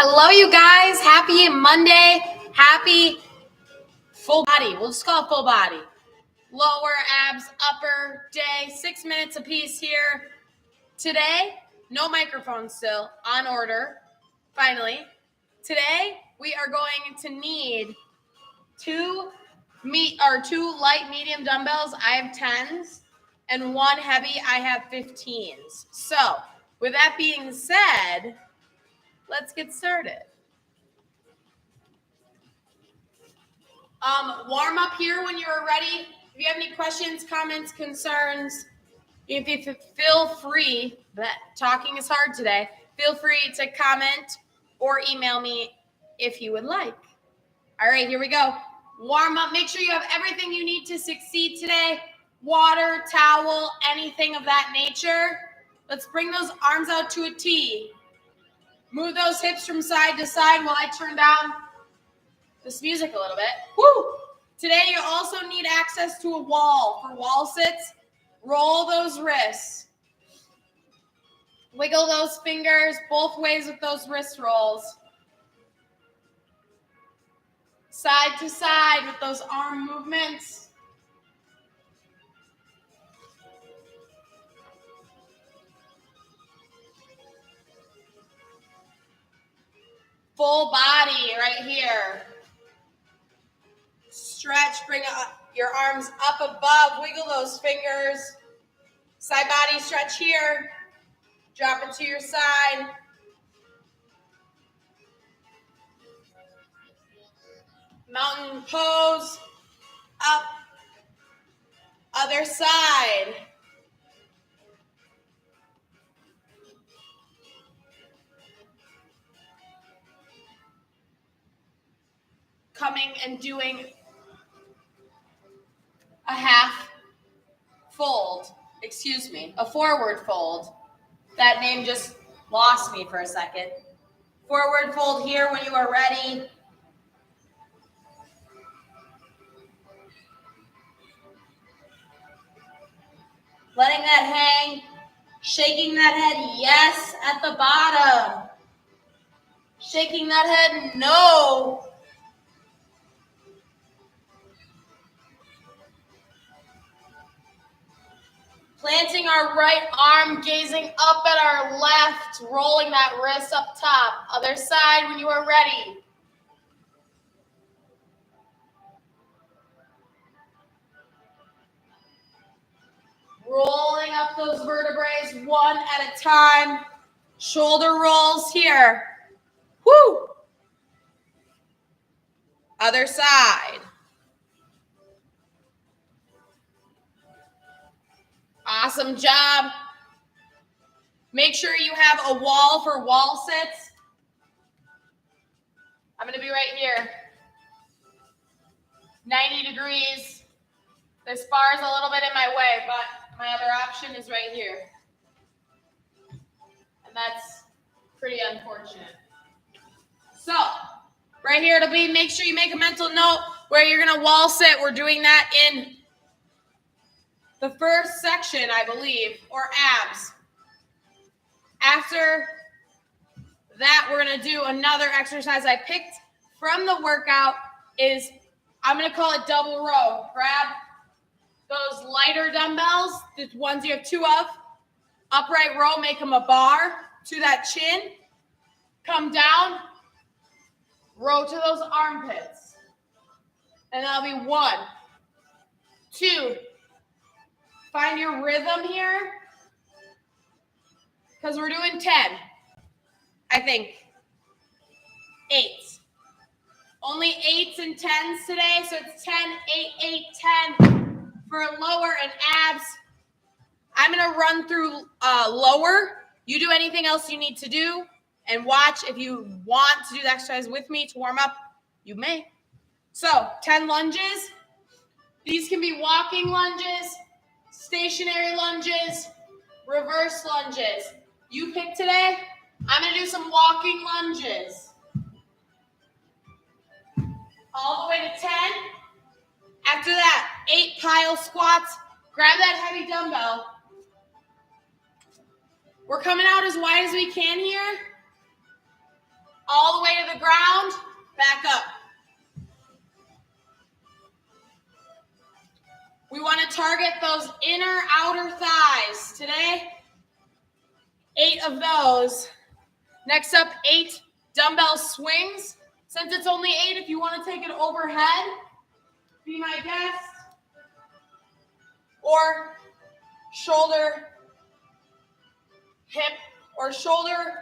Hello, you guys. Happy Monday. Happy full body. We'll just call it full body. Lower abs, upper day. 6 minutes apiece here. Today, no microphone still. On order. Finally. Today, we are going to need two light medium dumbbells. I have 10s. And one heavy, I have 15s. So, with that being said, let's get started. Warm up here when you're ready. If you have any questions, comments, concerns, if you feel free, that talking is hard today, feel free to comment or email me if you would like. All right, here we go. Warm up. Make sure you have everything you need to succeed today. Water, towel, anything of that nature. Let's bring those arms out to a T. Move those hips from side to side while I turn down this music a little bit. Woo! Today you also need access to a wall. For wall sits, roll those wrists. Wiggle those fingers both ways with those wrist rolls. Side to side with those arm movements. Full body right here. Stretch, bring your arms up above, wiggle those fingers. Side body stretch here. Drop it to your side. Mountain pose. Up. Other side. Coming and doing a half fold, a forward fold. That name just lost me for a second. Forward fold here when you are ready. Letting that hang, shaking that head, yes, at the bottom. Shaking that head, no. Planting our right arm, gazing up at our left, rolling that wrist up top. Other side when you are ready. Rolling up those vertebrae one at a time. Shoulder rolls here. Woo! Other side. Awesome job. Make sure you have a wall for wall sits. I'm going to be right here. 90 degrees. This bar is a little bit in my way, but my other option is right here. And that's pretty unfortunate. So, right here it'll be, make sure you make a mental note where you're going to wall sit. We're doing that in the first section, I believe, or abs. After that, we're going to do another exercise I picked from the workout is, I'm going to call it double row. Grab those lighter dumbbells, the ones you have two of, upright row, make them a bar to that chin. Come down, row to those armpits. And that'll be 1, 2. Find your rhythm here, because we're doing 10, I think. 8. Only 8s and 10s today, so it's 10, 8, 8, 10 for lower and abs. I'm going to run through lower. You do anything else you need to do, and watch. If you want to do the exercise with me to warm up, you may. So 10 lunges. These can be walking lunges, stationary lunges, reverse lunges. You pick today. I'm going to do some walking lunges. All the way to 10. After that, 8 pile squats. Grab that heavy dumbbell. We're coming out as wide as we can here. all the way to the ground, back up. We want to target those inner outer thighs today. 8 of those. Next up, 8 dumbbell swings. Since it's only 8, if you want to take it overhead, be my guest. Or shoulder, hip, or shoulder,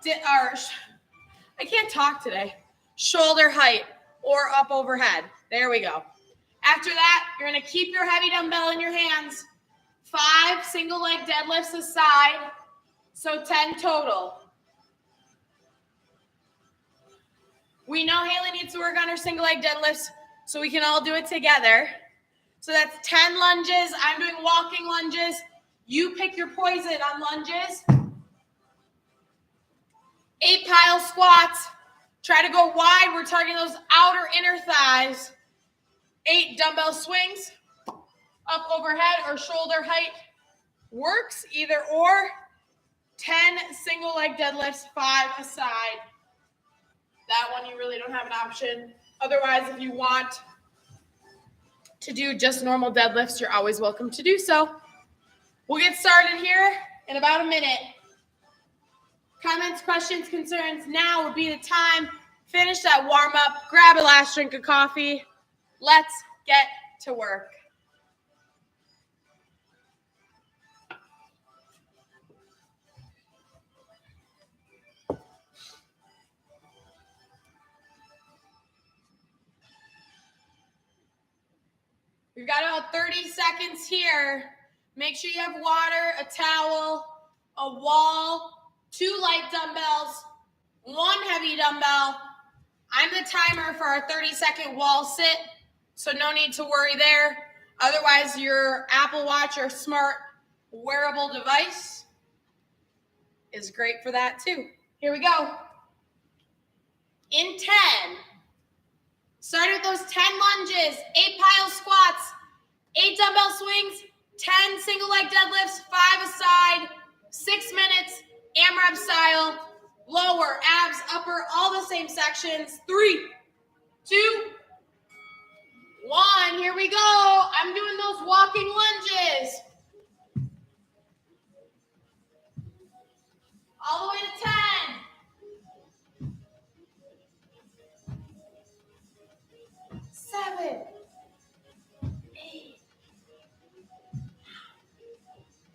I can't talk today. Shoulder height or up overhead. There we go. After that, you're going to keep your heavy dumbbell in your hands. 5 single leg deadlifts aside, so 10 total. We know Hayley needs to work on her single leg deadlifts, so we can all do it together. So that's 10 lunges. I'm doing walking lunges. You pick your poison on lunges. 8 pile squats. Try to go wide. We're targeting those outer inner thighs. 8 dumbbell swings. Up overhead or shoulder height works, either or. 10 single leg deadlifts, 5 aside. That one you really don't have an option. Otherwise, if you want to do just normal deadlifts, you're always welcome to do so. We'll get started here in about a minute. Comments, questions, concerns, now would be the time. Finish that warm up, grab a last drink of coffee. Let's get to work. We've got about 30 seconds here. Make sure you have water, a towel, a wall, 2 light dumbbells, 1 heavy dumbbell. I'm the timer for our 30-second wall sit, so no need to worry there. Otherwise, your Apple Watch or smart wearable device is great for that too. Here we go. In 10. Start with those 10 lunges, 8 pile squats, 8 dumbbell swings, 10 single leg deadlifts, 5 aside, 6 minutes, AMRAP style, lower, abs, upper, all the same sections. 3, 2, 1. Here we go. I'm doing those walking lunges. All the way to 10. 7, 8.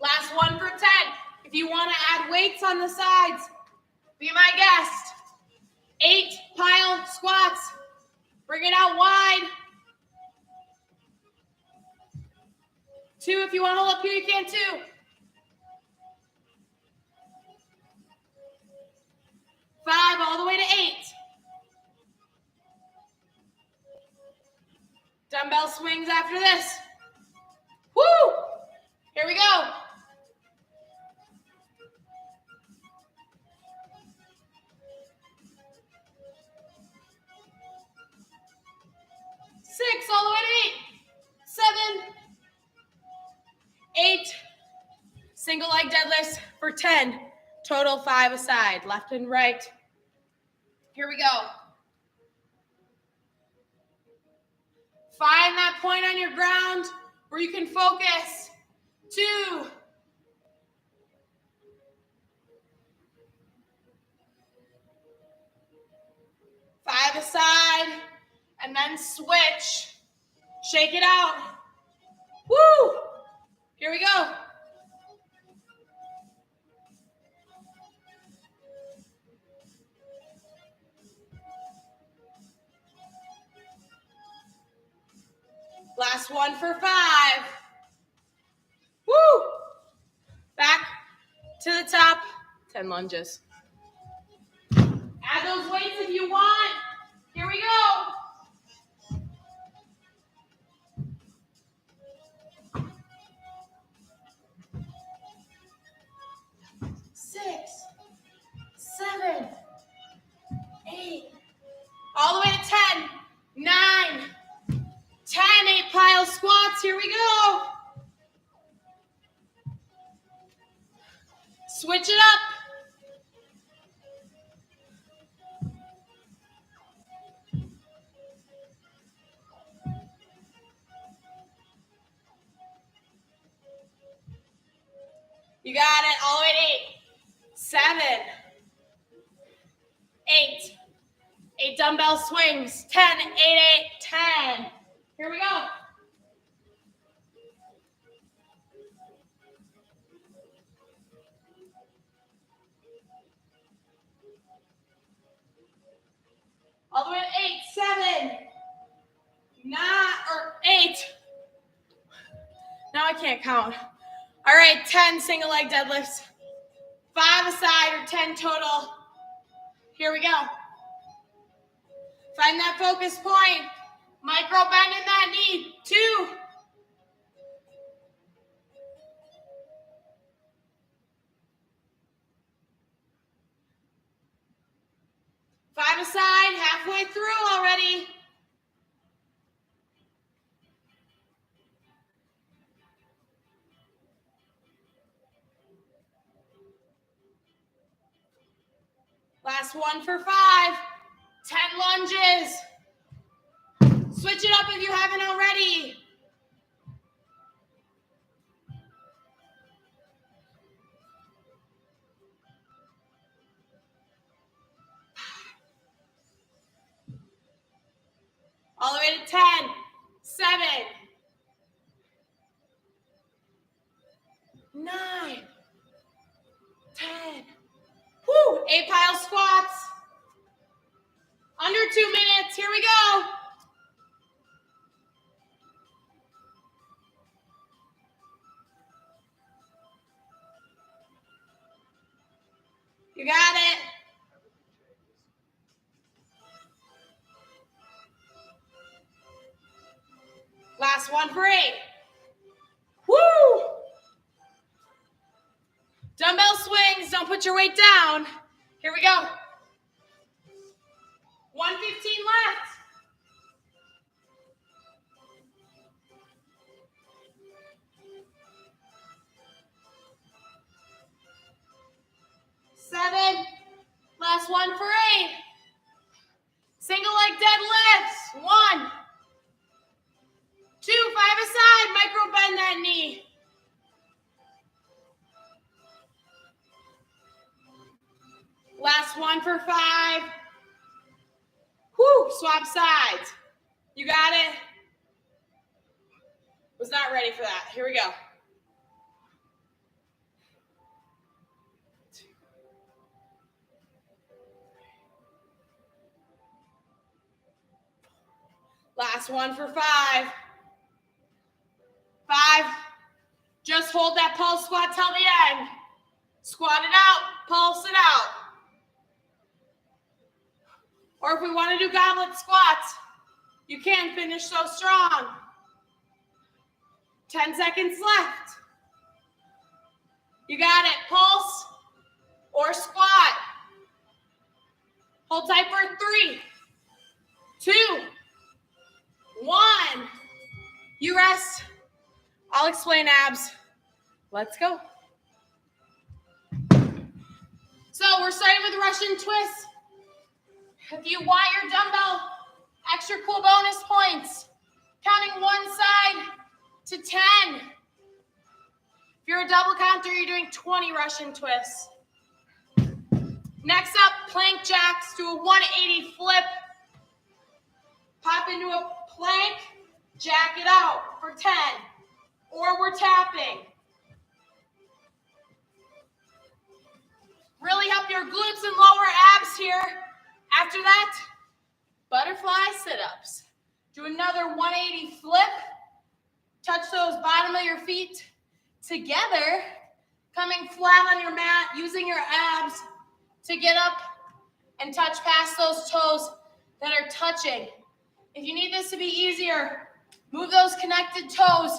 Last one for 10. If you want to add weights on the sides, be my guest. 8 pile squats. Bring it out wide. 2, if you want to hold up here, you can too. 5, all the way to 8. Dumbbell swings after this. Woo! Here we go. 6, all the way to 8. 7, 8. Single leg deadlifts for 10. Total 5 aside, left and right. Here we go. Find that point on your ground where you can focus. 2. 5 aside, and then switch. Shake it out. Woo! Here we go. Last one for 5. Woo! Back to the top. 10 lunges. Add those weights if you want. Here we go. 6, 7, 8. All the way to 10. 9. 10, 8 pile squats. Here we go. Switch it up. You got it. All the way to 8, 7, 8. 8 dumbbell swings. 10, 8, 8, 10. Here we go. All the way to 8, 7, 9, or 8. Now I can't count. All right, 10 single leg deadlifts. 5 aside or 10 total. Here we go. Find that focus point. Micro bend in that knee. 2. 5 aside, halfway through already. Last one for 5. 10 lunges. Switch it up if you haven't already. All the way to 10, 7, 9, 10. Woo! 8 pile squats. Under 2 minutes. Here we go. You got it. Last one for 8. Woo! Dumbbell swings. Don't put your weight down. Here we go. 1:15 left. Seven. Last one for 8. Single leg deadlifts. 1, 2, 5 aside. Micro bend that knee. Last one for 5. Whoo, swap sides. You got it? Was not ready for that. Here we go. Last one for 5. 5. Just hold that pulse squat till the end. Squat it out, pulse it out. Or if we want to do goblet squats, you can finish so strong. 10 seconds left. You got it. Pulse or squat. Hold tight for 3, 2, 1. You rest. I'll explain abs. Let's go. So we're starting with Russian twist. If you want your dumbbell, extra cool bonus points. Counting one side to 10. If you're a double counter, you're doing 20 Russian twists. Next up, plank jacks. Do a 180 flip. Pop into a plank, jack it out for 10. Or we're tapping. Really help your glutes and lower abs here. After that, butterfly sit-ups. Do another 180 flip. Touch those bottom of your feet together. Coming flat on your mat, using your abs to get up and touch past those toes that are touching. If you need this to be easier, move those connected toes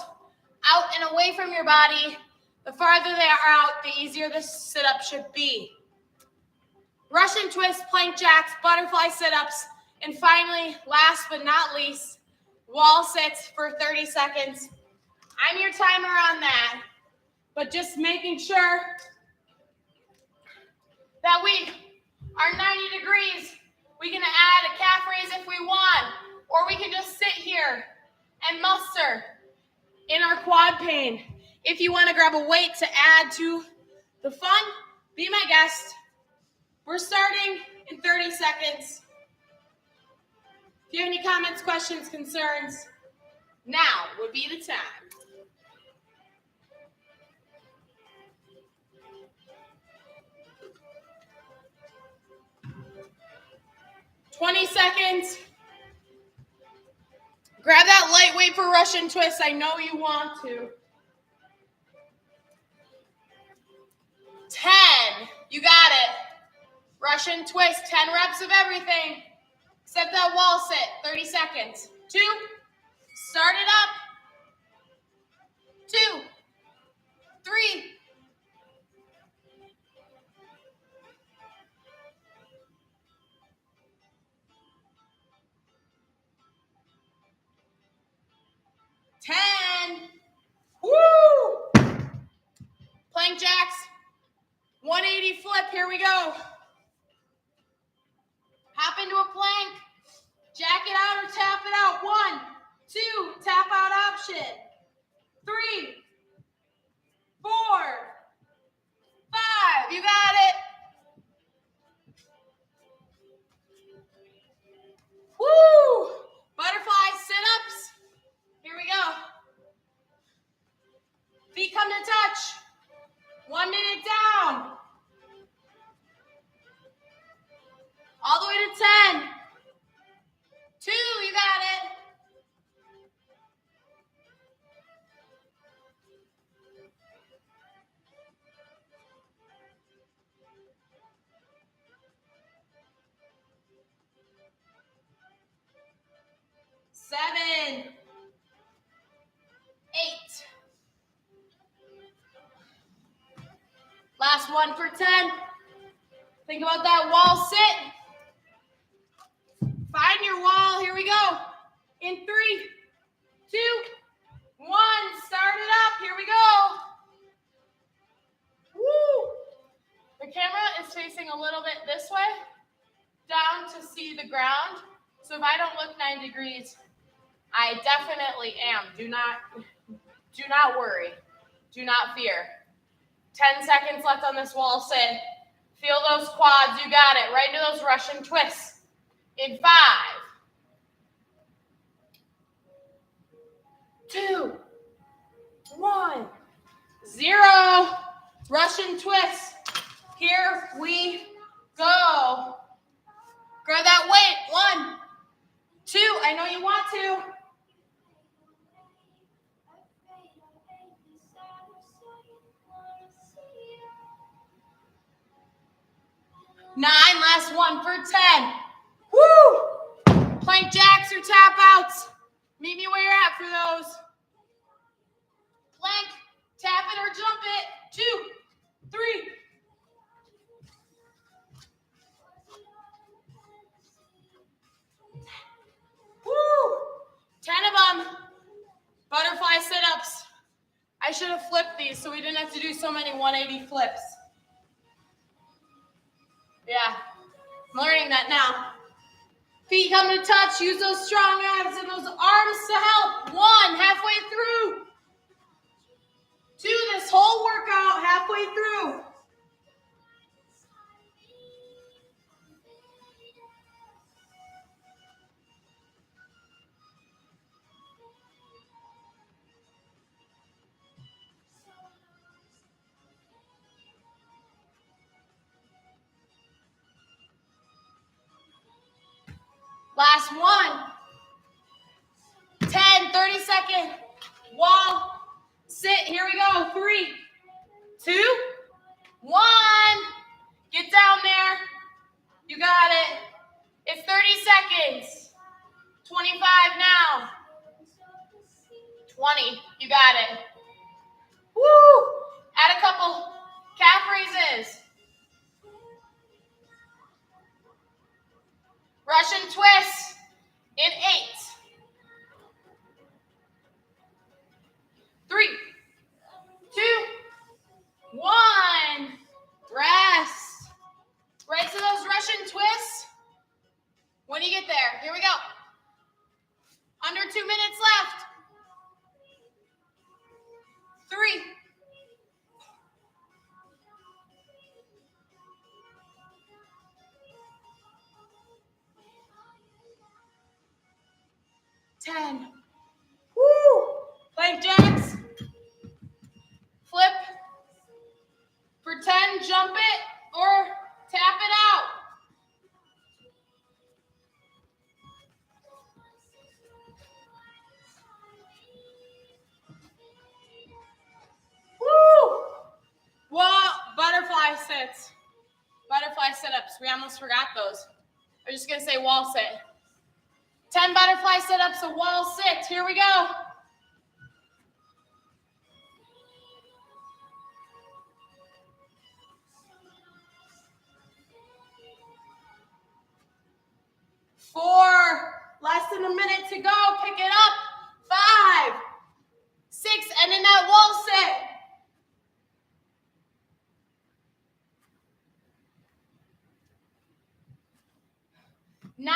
out and away from your body. The farther they are out, the easier this sit-up should be. Russian twist, plank jacks, butterfly sit-ups, and finally, last but not least, wall sits for 30 seconds. I'm your timer on that, but just making sure that we are 90 degrees. We can add a calf raise if we want, or we can just sit here and muster in our quad pain. If you want to grab a weight to add to the fun. Be my guest. We're starting in 30 seconds. If you have any comments, questions, concerns, now would be the time. 20 seconds. Grab that lightweight for Russian twist. I know you want to. 10. You got it. Russian twist. 10 reps of everything. Except that wall sit. 30 seconds. 2. Start it up. 2. 3. 10. Woo! Plank jacks. 180 flip. Here we go. Hop into a plank. Jack it out or tap it out. 1, 2. Tap out option. 3, 4, 5. You got it. Woo! Butterfly sit-ups. Here we go. Feet come to touch. 1 minute down. All the way to 10. 2, you got it. Seven. 8. Last one for 10. Think about that wall sit. Find your wall. Here we go. In 3, 2, 1. Start it up. Here we go. Woo! The camera is facing a little bit this way, down to see the ground. So if I don't look 9 degrees, I definitely am. Do not worry. Do not fear. 10 seconds left on this wall sit. Feel those quads. You got it. Right into those Russian twists. In 5, 2, 1, 0. Russian twist. Here we go. Grab that weight. 1, 2. I know you want to. 9. Last one for 10. Woo! Plank jacks or tap outs. Meet me where you're at for those. Plank, tap it or jump it. 2, 3. Woo! 10 of them. Butterfly sit-ups. I should have flipped these so we didn't have to do so many 180 flips. Yeah, I'm learning that now. Feet come to touch. Use those strong abs and those arms to help. 1, halfway through. 2, this whole workout, halfway through. Last one. 10, 30 second wall sit. Here we go. 3, 2, 1. Get down there. You got it. It's 30 seconds. 25 now. 20. You got it. Woo! Add a couple calf raises. Russian twist in 8. 3, 2, 10. Woo! Plank jacks. Flip. For 10, jump it or tap it out. Woo! Wall, butterfly sits. Butterfly sit-ups. We almost forgot those. I'm just going to say wall sit. 10 butterfly sit-ups, a wall sit. Here we go. Four. Less than a minute to go. Pick it up. 5, 6, and in that wall sit. 9,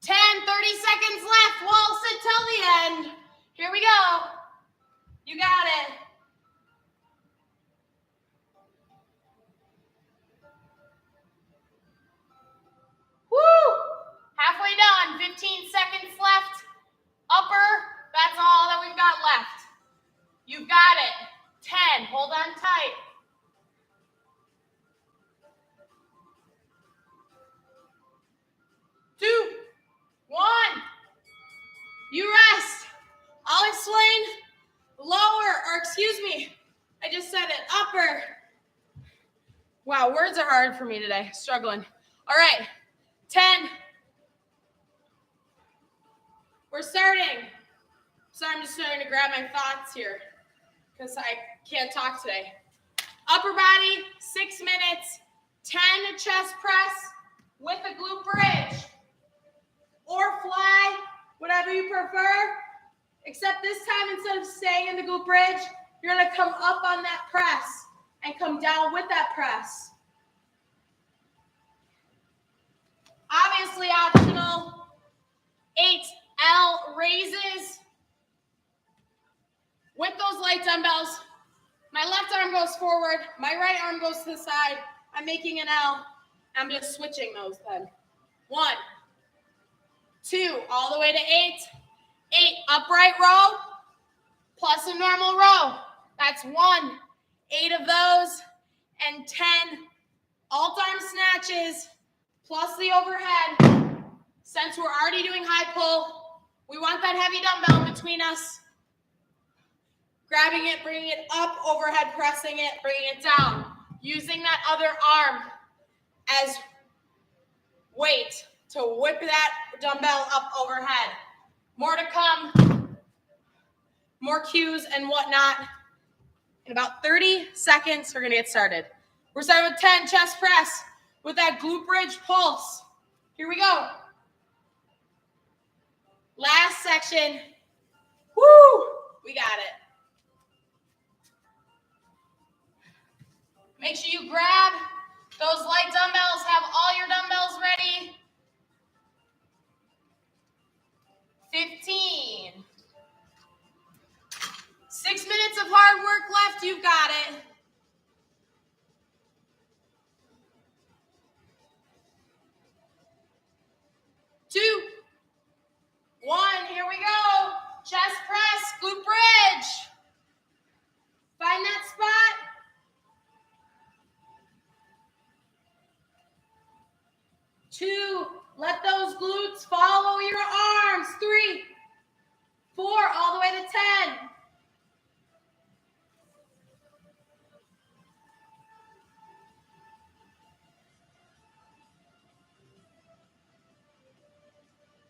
10, 30 seconds left. Wall sit till the end. Here we go. You got it. Woo! Halfway done. 15 seconds left. Upper, that's all that we've got left. You've got it. 10, hold on tight. 2, 1. You rest. I'll explain I just said it, upper. Wow, words are hard for me today, struggling. All right, 10. We're starting. So I'm just trying to grab my thoughts here because I can't talk today. Upper body, 6 minutes, 10 chest press with a glute bridge or fly, whatever you prefer. Except this time, instead of staying in the glute bridge, you're gonna come up on that press and come down with that press. Obviously optional, 8L raises with those light dumbbells. My left arm goes forward, my right arm goes to the side. I'm making an L. I'm just switching those then. 1, 2, all the way to 8. 8 upright row plus a normal row. That's 1. 8 of those and 10 alt-arm snatches plus the overhead. Since we're already doing high pull, we want that heavy dumbbell between us. Grabbing it, bringing it up, overhead pressing it, bringing it down. Using that other arm as weight to whip that dumbbell up overhead. More to come, more cues and whatnot. In about 30 seconds, we're gonna get started. We're starting with 10 chest press with that glute bridge pulse. Here we go. Last section. Woo, we got it. Make sure you grab those light dumbbells, have all your dumbbells ready. 15. 6 minutes of hard work left, you've got it. 2, 1, here we go. Chest press, glute bridge. Find that spot. 2, let those glutes follow your arms. 3, 4, all the way to 10.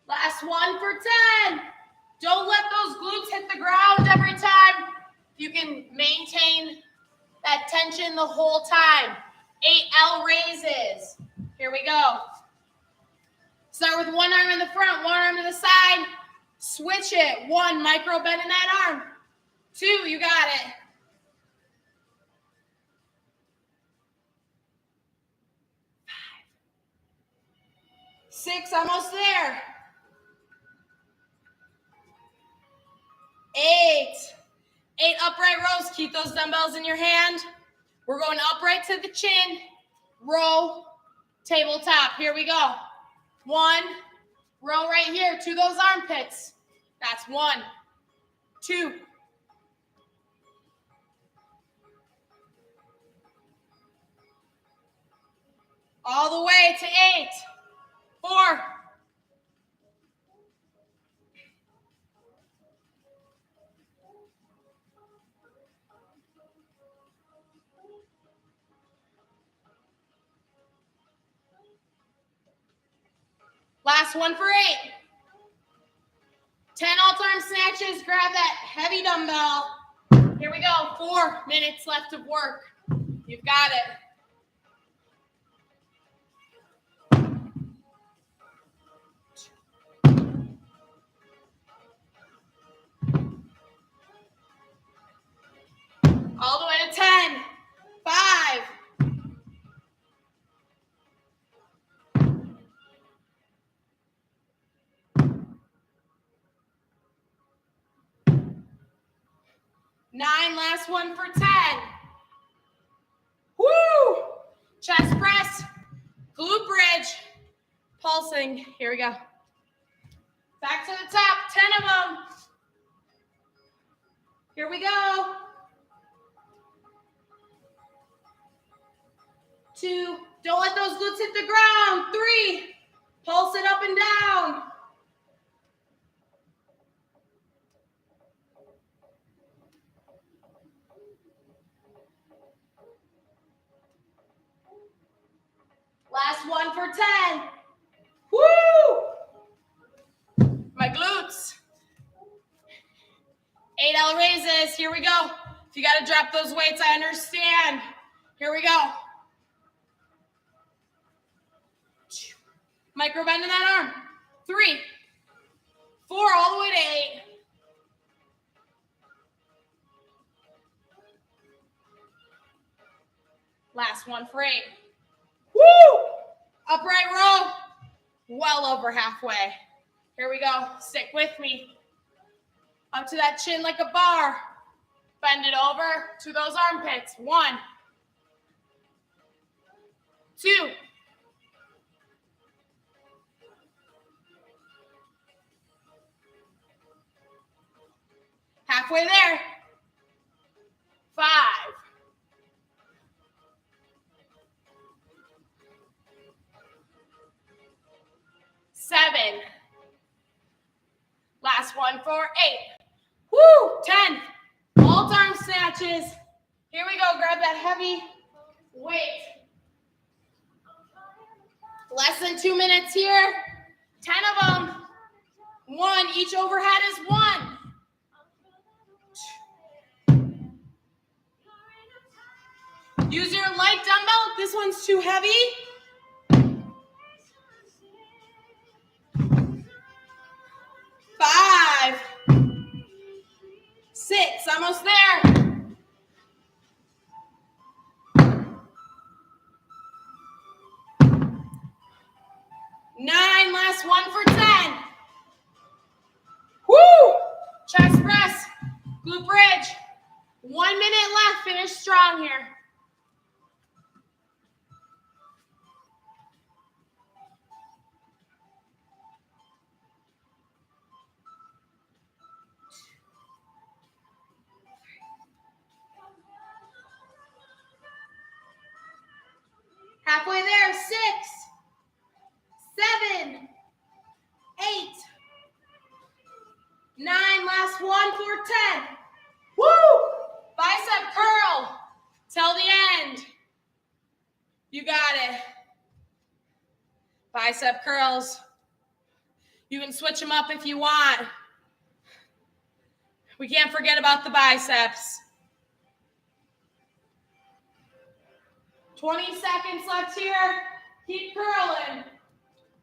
Last one for 10. Don't let those glutes hit the ground every time. You can maintain that tension the whole time. 8L raises. Here we go. Start with one arm in the front, one arm to the side. Switch it. 1, micro bend in that arm. 2, you got it. 5, 6, almost there. 8 upright rows. Keep those dumbbells in your hand. We're going upright to the chin. Row, tabletop. Here we go. 1, Row right here to those armpits. That's 1, 2. All the way to 8, 4. Last one for 8. 10 all-time snatches. Grab that heavy dumbbell. Here we go. 4 minutes left of work. You've got it. All the way to 10, 5. Nine, last one for 10. Woo! Chest press, glute bridge, pulsing. Here we go. Back to the top, 10 of them. Here we go. 2, don't let those glutes hit the ground. 3, pulse it up and down. Last one for 10. Woo! My glutes. 8L raises. Here we go. If you got to drop those weights, I understand. Here we go. Micro bend in that arm. 3, 4, all the way to 8. Last one for 8. Woo! Upright row. Well over halfway. Here we go. Stick with me. Up to that chin like a bar. Bend it over to those armpits. 1, 2. Halfway there. 5. 7. Last one for 8. Woo! 10. All-time snatches. Here we go. Grab that heavy weight. Less than 2 minutes here. 10 of them. 1. Each overhead is 1. 2. Use your light dumbbell if this one's too heavy. 5. 6. Almost there. 9. Last one for 10. Woo! Chest press. Glute bridge. 1 minute left. Finish strong here. Halfway there. 6, 7, 8, 9. Last one for 10. Woo! Bicep curl till the end. You got it. Bicep curls. You can switch them up if you want. We can't forget about the biceps. 20 seconds left here. Keep curling.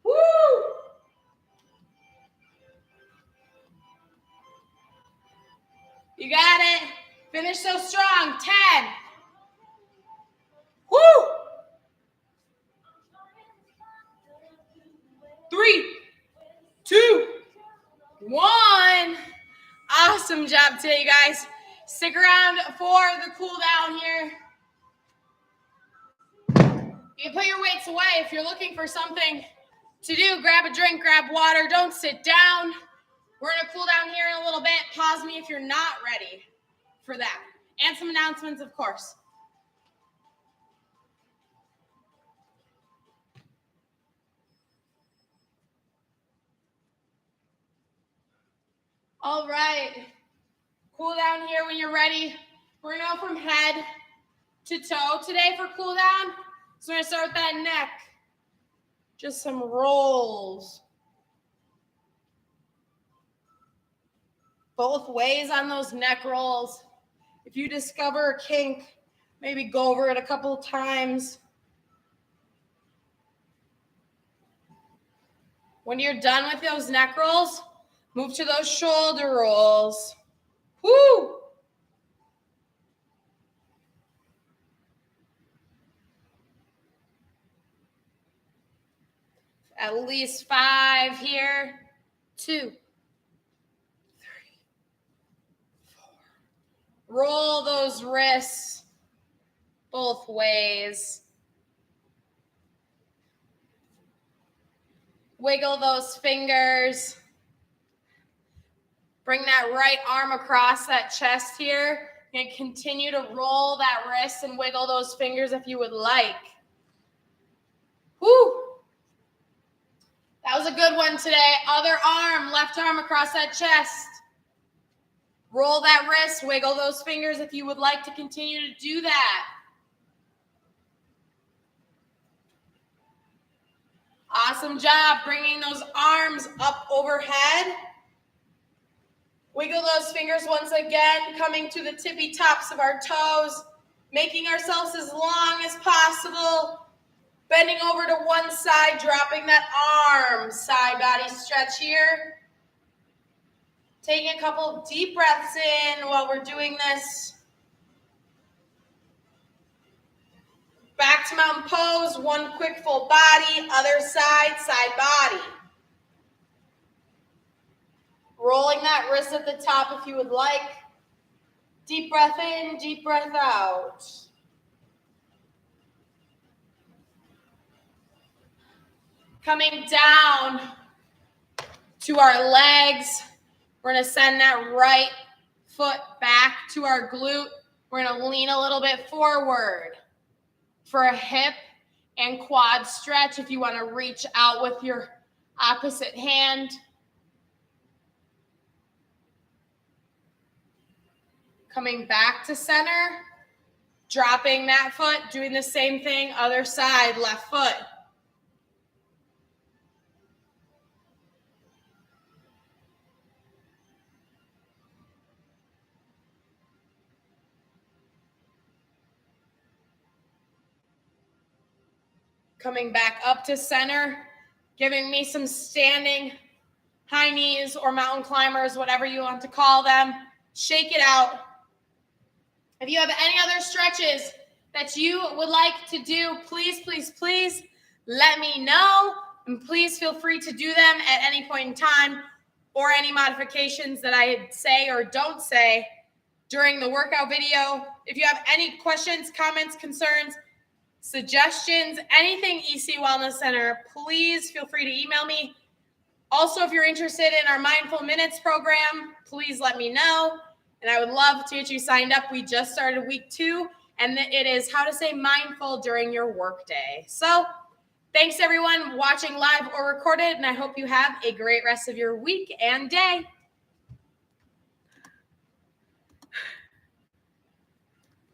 Woo! You got it. Finish so strong. 10. Woo! 3, 2, 1. Awesome job today, you guys. Stick around for the cool down here. You can put your weights away if you're looking for something to do. Grab a drink, grab water, don't sit down. We're going to cool down here in a little bit. Pause me if you're not ready for that. And some announcements, of course. All right. Cool down here when you're ready. We're going to go from head to toe today for cool down. So we're going to start with that neck. Just some rolls. Both ways on those neck rolls. If you discover a kink, maybe go over it a couple of times. When you're done with those neck rolls, move to those shoulder rolls. Woo! At least 5 here. 2, 3, 4. Roll those wrists both ways. Wiggle those fingers. Bring that right arm across that chest here. And continue to roll that wrist and wiggle those fingers if you would like. Woo! That was a good one today. Other arm, left arm across that chest. Roll that wrist, wiggle those fingers if you would like to continue to do that. Awesome job bringing those arms up overhead. Wiggle those fingers once again, coming to the tippy tops of our toes, making ourselves as long as possible. Bending over to one side, dropping that arm, side body stretch here. Taking a couple of deep breaths in while we're doing this. Back to mountain pose, one quick full body, other side, side body. Rolling that wrist at the top if you would like. Deep breath in, deep breath out. Coming down to our legs. We're going to send that right foot back to our glute. We're going to lean a little bit forward for a hip and quad stretch if you want to reach out with your opposite hand. Coming back to center, dropping that foot, doing the same thing, other side, left foot. Coming back up to center, giving me some standing high knees or mountain climbers, whatever you want to call them. Shake it out. If you have any other stretches that you would like to do, please, please, please let me know. And please feel free to do them at any point in time or any modifications that I say or don't say during the workout video. If you have any questions, comments, concerns, suggestions, anything EC Wellness Center, please feel free to email me. Also, if you're interested in our Mindful Minutes program, please let me know. And I would love to get you signed up. We just started week 2, and it is how to stay mindful during your workday. So thanks everyone watching live or recorded, and I hope you have a great rest of your week and day.